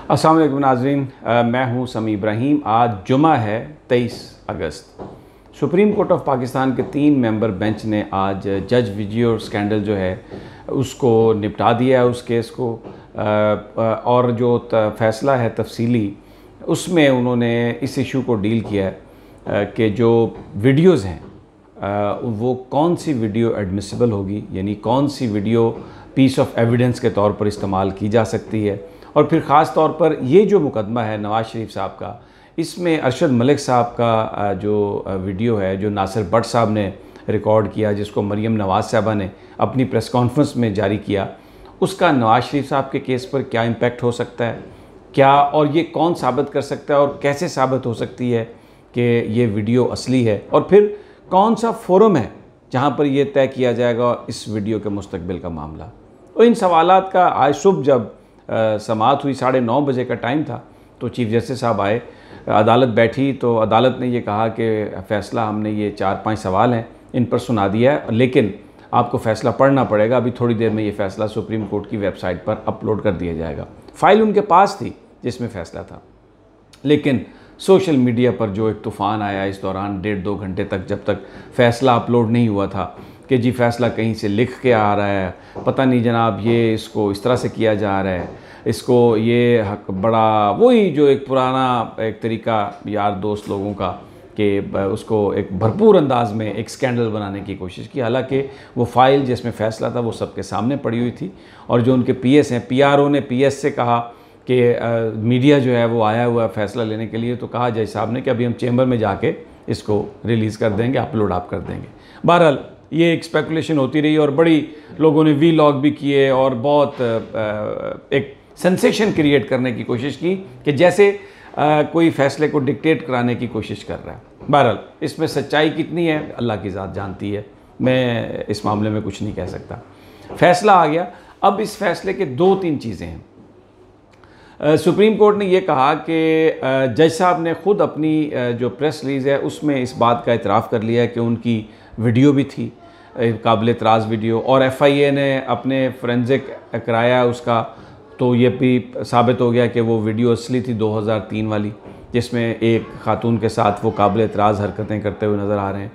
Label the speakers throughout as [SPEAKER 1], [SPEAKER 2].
[SPEAKER 1] अस्सलाम वालेकुम नाज़रीन, मैं हूं समी इब्राहिम। आज जुमा है 23 अगस्त। सुप्रीम कोर्ट ऑफ पाकिस्तान के 3 मेंबर बेंच ने आज जज वीडियो स्कैंडल जो है उसको निपटा दिया है, उस केस को। और जो फ़ैसला है तफसीली, उसमें उन्होंने इस इशू को डील किया है कि जो वीडियोज़ हैं वो कौन सी वीडियो एडमिसिबल होगी, यानी कौन सी वीडियो पीस ऑफ एविडेंस के तौर पर इस्तेमाल की जा सकती है। और फिर ख़ास तौर पर ये जो मुकदमा है नवाज़ शरीफ साहब का, इसमें अरशद मलिक साहब का जो वीडियो है जो नासिर भट्ट साहब ने रिकॉर्ड किया, जिसको मरीम नवाज़ साहबा ने अपनी प्रेस कॉन्फ्रेंस में जारी किया, उसका नवाज़ शरीफ साहब के केस पर क्या इम्पेक्ट हो सकता है, क्या और ये कौन साबित कर सकता है और कैसे साबित हो सकती है कि ये वीडियो असली है, और फिर कौन सा फोरम है जहाँ पर यह तय किया जाएगा इस वीडियो के मुस्तकबिल का मामला। और इन सवालात का आज सुबह जब समाअत हुई, 9:30 बजे का टाइम था, तो चीफ जस्टिस साहब आए, अदालत बैठी, तो अदालत ने ये कहा कि फ़ैसला हमने ये 4-5 सवाल हैं इन पर सुना दिया है, लेकिन आपको फ़ैसला पढ़ना पड़ेगा। अभी थोड़ी देर में ये फ़ैसला सुप्रीम कोर्ट की वेबसाइट पर अपलोड कर दिया जाएगा। फ़ाइल उनके पास थी जिसमें फ़ैसला था, लेकिन सोशल मीडिया पर जो एक तूफ़ान आया इस दौरान 1.5-2 घंटे तक, जब तक फ़ैसला अपलोड नहीं हुआ था कि जी फ़ैसला कहीं से लिख के आ रहा है, पता नहीं जनाब ये इसको इस तरह से किया जा रहा है, इसको ये हक बड़ा वही जो एक पुराना एक तरीका यार दोस्त लोगों का कि उसको एक भरपूर अंदाज में एक स्कैंडल बनाने की कोशिश की। हालांकि वो फ़ाइल जिसमें फ़ैसला था वो सबके सामने पड़ी हुई थी, और जो उनके पीएस हैं, पीआरओ ने पीएस से कहा कि मीडिया जो है वो आया हुआ है फ़ैसला लेने के लिए, तो कहा जज साहब ने कि अभी हम चेंबर में जाके इसको रिलीज़ कर देंगे, अपलोड आप कर देंगे। बहरहाल ये एक स्पेकुलेशन होती रही और बड़ी लोगों ने वीलॉग भी किए और बहुत एक सेंसेशन क्रिएट करने की कोशिश की कि जैसे कोई फ़ैसले को डिक्टेट कराने की कोशिश कर रहा है। बहरहाल इसमें सच्चाई कितनी है अल्लाह की ज़ात जानती है, मैं इस मामले में कुछ नहीं कह सकता। फ़ैसला आ गया। अब इस फ़ैसले के 2-3 चीज़ें हैं। सुप्रीम कोर्ट ने यह कहा कि जज साहब ने ख़ुद अपनी जो प्रेस रिलीज़ है उसमें इस बात का इतराफ़ कर लिया है कि उनकी वीडियो भी थी, काबिल एतराज़ वीडियो, और एफआईए ने अपने फोरेंसिक कराया उसका, तो ये भी साबित हो गया कि वो वीडियो असली थी 2003 वाली, जिसमें एक खातून के साथ वो काबिल एतराज़ हरकतें करते हुए नज़र आ रहे हैं।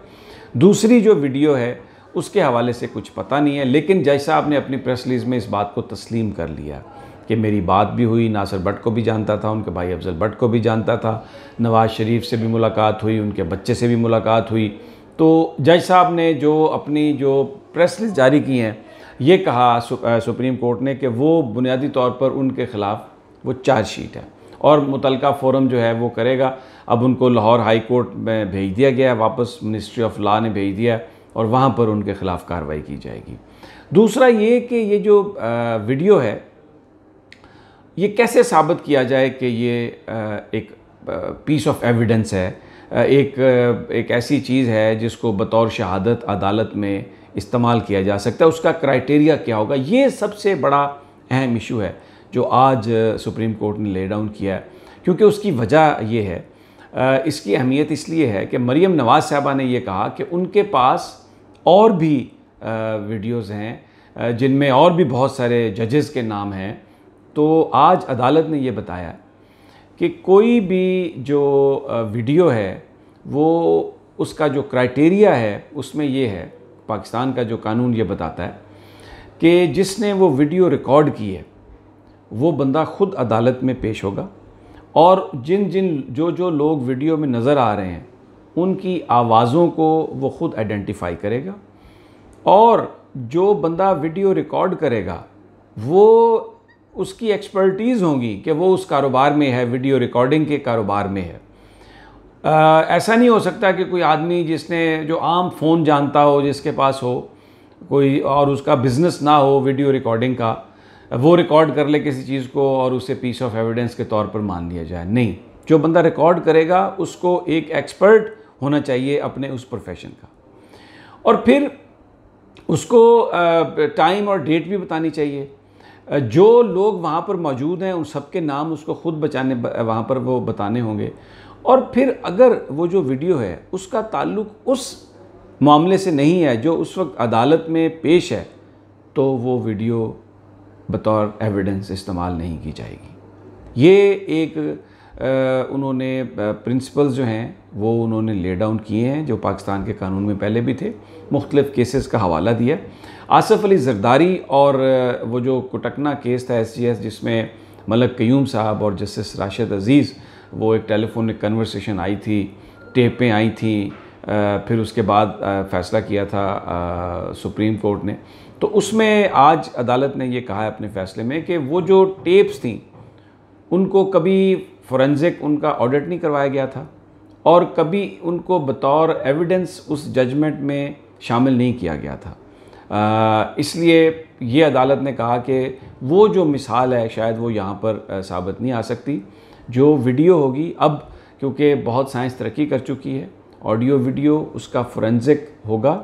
[SPEAKER 1] दूसरी जो वीडियो है उसके हवाले से कुछ पता नहीं है, लेकिन जज साहब ने अपनी प्रेस रिलीज़ में इस बात को तस्लीम कर लिया कि मेरी बात भी हुई, नासिर भट्ट को भी जानता था, उनके भाई अफजल भट्ट को भी जानता था, नवाज़ शरीफ से भी मुलाकात हुई, उनके बच्चे से भी मुलाकात हुई। तो जज साहब ने जो अपनी जो प्रेस रिलीज़ जारी की हैं, ये कहा सुप्रीम कोर्ट ने कि वो बुनियादी तौर पर उनके ख़िलाफ़ वो चार्जशीट है और मुतलका फ़ोरम जो है वो करेगा। अब उनको लाहौर हाई कोर्ट में भेज दिया गया है, वापस मिनिस्ट्री ऑफ लॉ ने भेज दिया है, और वहाँ पर उनके ख़िलाफ़ कार्रवाई की जाएगी। दूसरा ये कि ये जो वीडियो है ये कैसे साबित किया जाए कि ये एक पीस ऑफ एविडेंस है, एक ऐसी चीज़ है जिसको बतौर शहादत अदालत में इस्तेमाल किया जा सकता है, उसका क्राइटेरिया क्या होगा। ये सबसे बड़ा अहम इशू है जो आज सुप्रीम कोर्ट ने ले डाउन किया है, क्योंकि उसकी वजह ये है, इसकी अहमियत इसलिए है कि मरीम नवाज़ साहबा ने ये कहा कि उनके पास और भी वीडियोज़ हैं जिनमें और भी बहुत सारे जजेस के नाम हैं। तो आज अदालत ने ये बताया कि कोई भी जो वीडियो है वो उसका जो क्राइटेरिया है उसमें ये है, पाकिस्तान का जो कानून ये बताता है कि जिसने वो वीडियो रिकॉर्ड की है वो बंदा ख़ुद अदालत में पेश होगा, और जो लोग वीडियो में नज़र आ रहे हैं उनकी आवाज़ों को वो ख़ुद आइडेंटिफाई करेगा, और जो बंदा वीडियो रिकॉर्ड करेगा वो उसकी एक्सपर्टीज़ होगी कि वो उस कारोबार में है, वीडियो रिकॉर्डिंग के कारोबार में है। ऐसा नहीं हो सकता कि कोई आदमी जिसने जो आम फ़ोन जानता हो, जिसके पास हो कोई, और उसका बिज़नेस ना हो वीडियो रिकॉर्डिंग का, वो रिकॉर्ड कर ले किसी चीज़ को और उसे पीस ऑफ एविडेंस के तौर पर मान लिया जाए। नहीं, जो बंदा रिकॉर्ड करेगा उसको एक एक्सपर्ट होना चाहिए अपने उस प्रोफेशन का, और फिर उसको टाइम और डेट भी बतानी चाहिए। जो लोग वहाँ पर मौजूद हैं उन सब के नाम उसको ख़ुद वहाँ पर वो बताने होंगे, और फिर अगर वो जो वीडियो है उसका ताल्लुक़ उस मामले से नहीं है जो उस वक्त अदालत में पेश है, तो वो वीडियो बतौर एविडेंस इस्तेमाल नहीं की जाएगी। ये एक उन्होंने प्रिंसिपल्स जो हैं वो उन्होंने ले डाउन किए हैं जो पाकिस्तान के कानून में पहले भी थे, मुख्तलिफ़ केसेस का हवाला दिया। आसिफ अली जरदारी और वो जो कोटकना केस था SGS जिसमें मलक क़यूम साहब और जस्टिस राशिद अज़ीज़, वो एक टेलीफोनिक कन्वर्सेशन आई थी, टेपें आई थी, फिर उसके बाद फ़ैसला किया था सुप्रीम कोर्ट ने। तो उसमें आज अदालत ने ये कहा है अपने फ़ैसले में कि वो जो टेप्स थी उनको कभी फोरेंसिक उनका ऑडिट नहीं करवाया गया था और कभी उनको बतौर एविडेंस उस जजमेंट में शामिल नहीं किया गया था। इसलिए ये अदालत ने कहा कि वो जो मिसाल है शायद वो यहाँ पर साबित नहीं आ सकती। जो वीडियो होगी अब, क्योंकि बहुत साइंस तरक्की कर चुकी है, ऑडियो वीडियो उसका फोरेंसिक होगा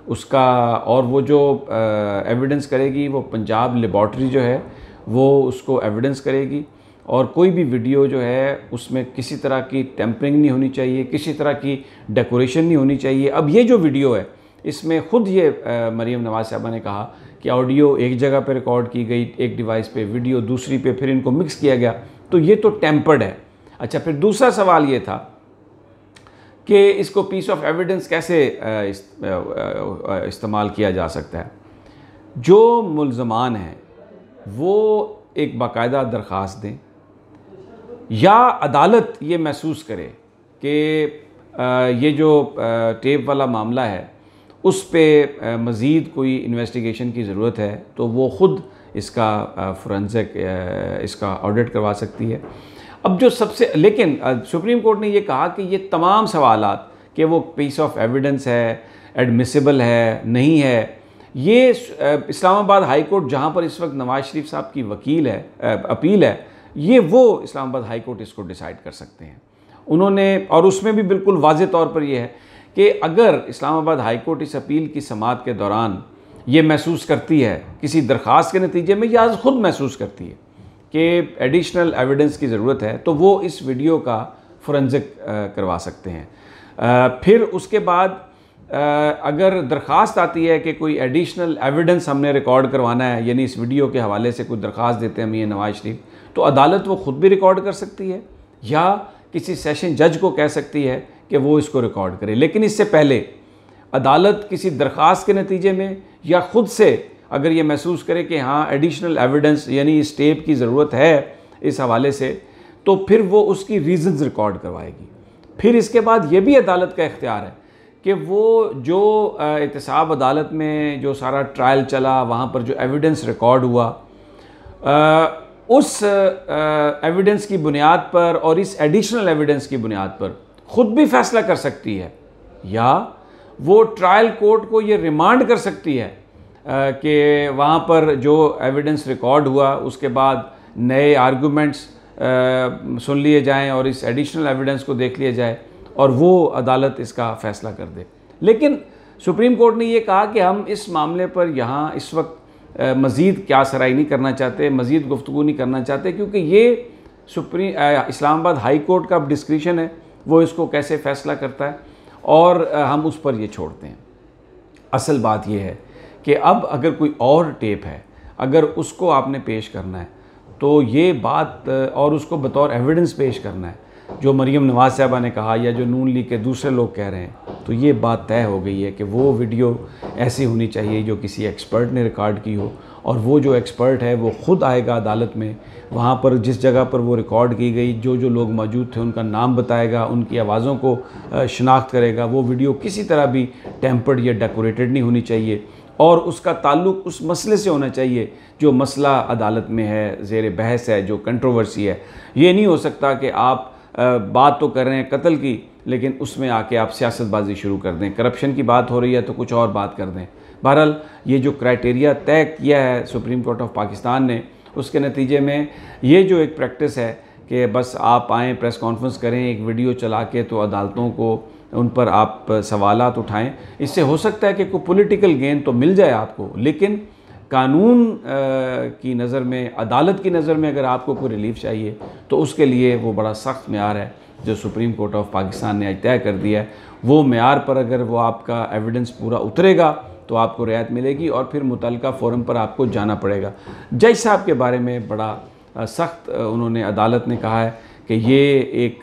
[SPEAKER 1] उसका, और वो जो एविडेंस करेगी वो पंजाब लेबॉर्ट्री जो है वो उसको एविडेंस करेगी। और कोई भी वीडियो जो है उसमें किसी तरह की टेम्परिंग नहीं होनी चाहिए, किसी तरह की डेकोरेशन नहीं होनी चाहिए। अब ये जो वीडियो है इसमें ख़ुद ये मरीम नवाज़ साहबा ने कहा कि ऑडियो एक जगह पे रिकॉर्ड की गई एक डिवाइस पे, वीडियो दूसरी पे, फिर इनको मिक्स किया गया, तो ये तो टेम्पर्ड है। अच्छा, फिर दूसरा सवाल ये था कि इसको पीस ऑफ एविडेंस कैसे इस्तेमाल किया जा सकता है। जो मुल्ज़मान हैं वो एक बाकायदा दरख्वास्त दें या अदालत ये महसूस करे कि ये जो टेप वाला मामला है उस पे मज़ीद कोई इन्वेस्टिगेशन की ज़रूरत है तो वो ख़ुद इसका फोरेंसिक इसका ऑडिट करवा सकती है। अब जो सबसे, लेकिन सुप्रीम कोर्ट ने ये कहा कि ये तमाम सवालात कि वो पीस ऑफ एविडेंस है, एडमिसिबल है, नहीं है, ये इस्लामाबाद हाई कोर्ट जहाँ पर इस वक्त नवाज़ शरीफ साहब की वकील है, अपील है, ये वो इस्लामाबाद हाई कोर्ट इसको डिसाइड कर सकते हैं उन्होंने। और उसमें भी बिल्कुल वाज़े तौर पर यह है कि अगर इस्लामाबाद हाई कोर्ट इस अपील की समाअत के दौरान ये महसूस करती है किसी दरख्वास्त के नतीजे में या ख़ुद महसूस करती है कि एडिशनल एविडेंस की ज़रूरत है तो वो इस वीडियो का फोरेंसिक करवा सकते हैं। फिर उसके बाद अगर दरख्वास्त आती है कि कोई एडिशनल एविडेंस हमने रिकॉर्ड करवाना है, यानी इस वीडियो के हवाले से कोई दरख्वास्त देते हैं मियां नवाज शरीफ, तो अदालत वो ख़ुद भी रिकॉर्ड कर सकती है या किसी सेशन जज को कह सकती है कि वो इसको रिकॉर्ड करे। लेकिन इससे पहले अदालत किसी दरख्वास्त के नतीजे में या ख़ुद से अगर ये महसूस करे कि हाँ एडिशनल एविडेंस यानी इस टेप की ज़रूरत है इस हवाले से, तो फिर वो उसकी रीज़न्स रिकॉर्ड करवाएगी। फिर इसके बाद ये भी अदालत का इख्तियार है कि वो जो एहतसाब अदालत में जो सारा ट्रायल चला, वहाँ पर जो एविडेंस रिकॉर्ड हुआ, उस एविडेंस की बुनियाद पर और इस एडिशनल एविडेंस की बुनियाद पर ख़ुद भी फैसला कर सकती है या वो ट्रायल कोर्ट को ये रिमांड कर सकती है कि वहाँ पर जो एविडेंस रिकॉर्ड हुआ उसके बाद नए आर्गूमेंट्स सुन लिए जाएं और इस एडिशनल एविडेंस को देख लिया जाए और वो अदालत इसका फ़ैसला कर दे। लेकिन सुप्रीम कोर्ट ने ये कहा कि हम इस मामले पर यहाँ इस वक्त मज़ीद क्या सराई नहीं करना चाहते, मज़ीद गुफ्तगू नहीं करना चाहते, क्योंकि ये इस्लामाबाद हाई कोर्ट का डिस्क्रिशन है, वो इसको कैसे फ़ैसला करता है और हम उस पर ये छोड़ते हैं। असल बात यह है कि अब अगर कोई और टेप है, अगर उसको आपने पेश करना है तो ये बात और उसको बतौर एविडेंस पेश करना है, जो मरीम नवाज़ साहबा ने कहा या जो नून लीग के दूसरे लोग कह रहे हैं, तो ये बात तय हो गई है कि वो वीडियो ऐसी होनी चाहिए जो किसी एक्सपर्ट ने रिकॉर्ड की हो और वो जो एक्सपर्ट है वो ख़ुद आएगा अदालत में, वहाँ पर जिस जगह पर वो रिकॉर्ड की गई जो जो लोग मौजूद थे उनका नाम बताएगा, उनकी आवाज़ों को शनाख्त करेगा। वो वीडियो किसी तरह भी टेम्पर्ड या डेकोरेटेड नहीं होनी चाहिए और उसका ताल्लुक़ उस मसले से होना चाहिए जो मसला अदालत में है, ज़ेर बहस है, जो कंट्रोवर्सी है। ये नहीं हो सकता कि आप बात तो कर रहे हैं कत्ल की लेकिन उसमें आके आप सियासतबाजी शुरू कर दें, करप्शन की बात हो रही है तो कुछ और बात कर दें। बहरहाल ये जो क्राइटेरिया तय किया है सुप्रीम कोर्ट ऑफ पाकिस्तान ने, उसके नतीजे में ये जो एक प्रैक्टिस है कि बस आप आएँ, प्रेस कॉन्फ्रेंस करें, एक वीडियो चला के तो अदालतों को उन पर आप सवालात उठाएं, इससे हो सकता है कि कोई पॉलिटिकल गेन तो मिल जाए आपको, लेकिन कानून की नज़र में, अदालत की नज़र में अगर आपको कोई रिलीफ चाहिए तो उसके लिए वो बड़ा सख्त मेयार है जो सुप्रीम कोर्ट ऑफ पाकिस्तान ने तय कर दिया है। वो मेयार पर अगर वो आपका एविडेंस पूरा उतरेगा तो आपको रियायत मिलेगी और फिर मुतल्लिका फोरम पर आपको जाना पड़ेगा। जज साहब के बारे में बड़ा सख्त उन्होंने अदालत ने कहा है कि ये एक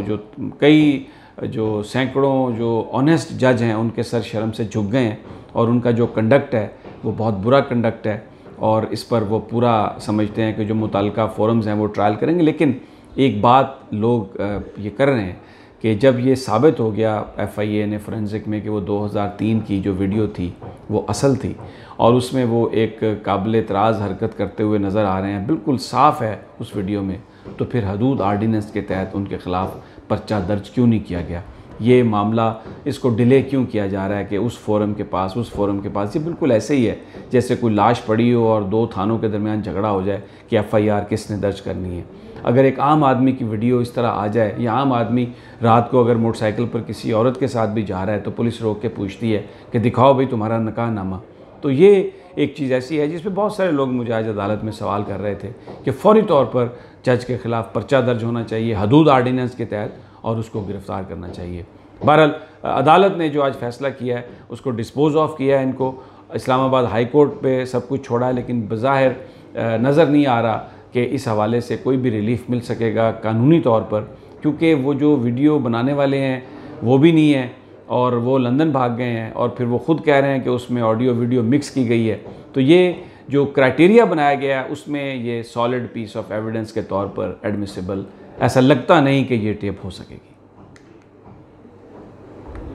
[SPEAKER 1] जो कई जो सैकड़ों जो ऑनेस्ट जज हैं उनके सर शर्म से झुक गए हैं और उनका जो कंडक्ट है वो बहुत बुरा कंडक्ट है और इस पर वो पूरा समझते हैं कि जो मुताल्लिका फोरम्स हैं वो ट्रायल करेंगे। लेकिन एक बात लोग ये कर रहे हैं कि जब ये साबित हो गया FIA ने फोरेंसिक में कि वो 2003 की जो वीडियो थी वो असल थी और उसमें वो एक काबिल एतराज़ हरकत करते हुए नज़र आ रहे हैं, बिल्कुल साफ़ है उस वीडियो में, तो फिर हदूद आर्डीनेंस के तहत उनके ख़िलाफ़ पर्चा दर्ज क्यों नहीं किया गया? ये मामला इसको डिले क्यों किया जा रहा है कि उस फोरम के पास उस फोरम के पास? ये बिल्कुल ऐसे ही है जैसे कोई लाश पड़ी हो और दो थानों के दरमियान झगड़ा हो जाए कि FIR किसने दर्ज करनी है। अगर एक आम आदमी की वीडियो इस तरह आ जाए या आम आदमी रात को अगर मोटरसाइकिल पर किसी औरत के साथ भी जा रहा है तो पुलिस रोक के पूछती है कि दिखाओ भाई तुम्हारा निकाहनामा। तो ये एक चीज़ ऐसी है जिसमें बहुत सारे लोग मुझे आज अदालत में सवाल कर रहे थे कि फ़ौरी तौर पर जज के ख़िलाफ़ पर्चा दर्ज होना चाहिए हदूद आर्डीनेंस के तहत और उसको गिरफ़्तार करना चाहिए। बहरहाल अदालत ने जो आज फ़ैसला किया है उसको डिस्पोज ऑफ किया है, इनको इस्लामाबाद हाई कोर्ट पे सब कुछ छोड़ा है, लेकिन बज़ाहिर नज़र नहीं आ रहा कि इस हवाले से कोई भी रिलीफ मिल सकेगा कानूनी तौर पर, क्योंकि वो जो वीडियो बनाने वाले हैं वो भी नहीं है और वो लंदन भाग गए हैं और फिर वो ख़ुद कह रहे हैं कि उसमें ऑडियो वीडियो मिक्स की गई है। तो ये जो क्राइटेरिया बनाया गया है उसमें ये सॉलिड पीस ऑफ एविडेंस के तौर पर एडमिसिबल ऐसा लगता नहीं कि ये टेप हो सकेगी।